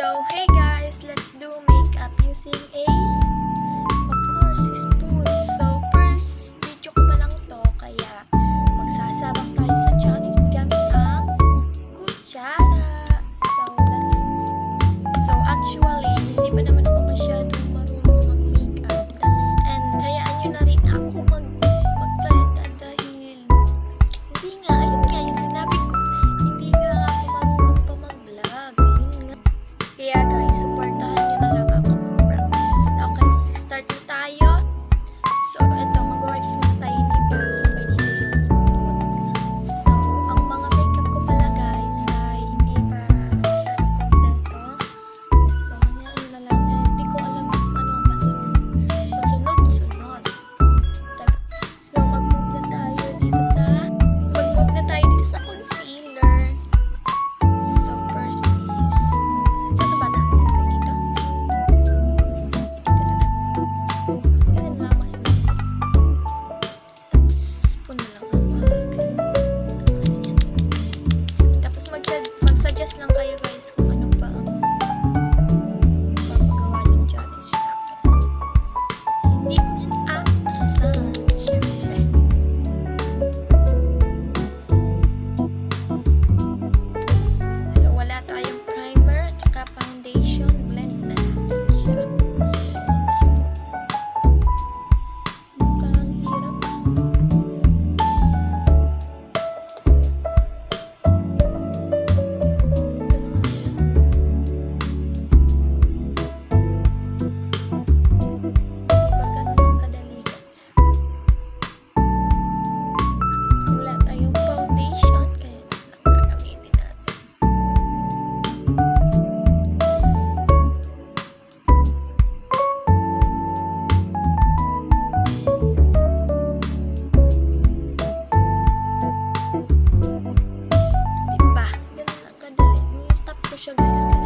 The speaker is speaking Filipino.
So, hey guys, let's do makeup using of course, spoon. So, first, video ko pa lang to, kaya magsasabak tayo sa challenge gamit ang kutsara. Actually, hindi pa naman ako masyadong marunong mag-makeup. And, hayaan nyo na rin ako magsalita dahil hindi nga, ayun nga, yung sinabi ko, hindi nga ako marunong pa mag-vlog. Ayun nga. Kaya guys, supportahan nyo na lang ako. Okay, start na tayo. So, ito, mag-words muna tayo, hindi pa sabay dito yung spoon. So, ang mga makeup ko pala guys ay hindi pa masyadong kompleto. So, yan na lang. Hindi ko alam kung ano ang masunod-sunod. So, mag-move na tayo dito sa concealer. So, first is, saan ba natin lagay dito? Ganun lang mas. Tapos, spoon na lang ang yan. Tapos, mag-suggest lang kayo guys kung ano pa ang papagawa ng challenge sa akin. Hindi ko yan actress syempre. So, wala tayong primer tsaka foundation. Blend na natin siya. Mukhang hirap. Baka naman kadali guys. Wala tayong foundation kaya ito lang gagamitin natin. Diba? Ganun lang kadali. Ni-stop ko siya guys kasi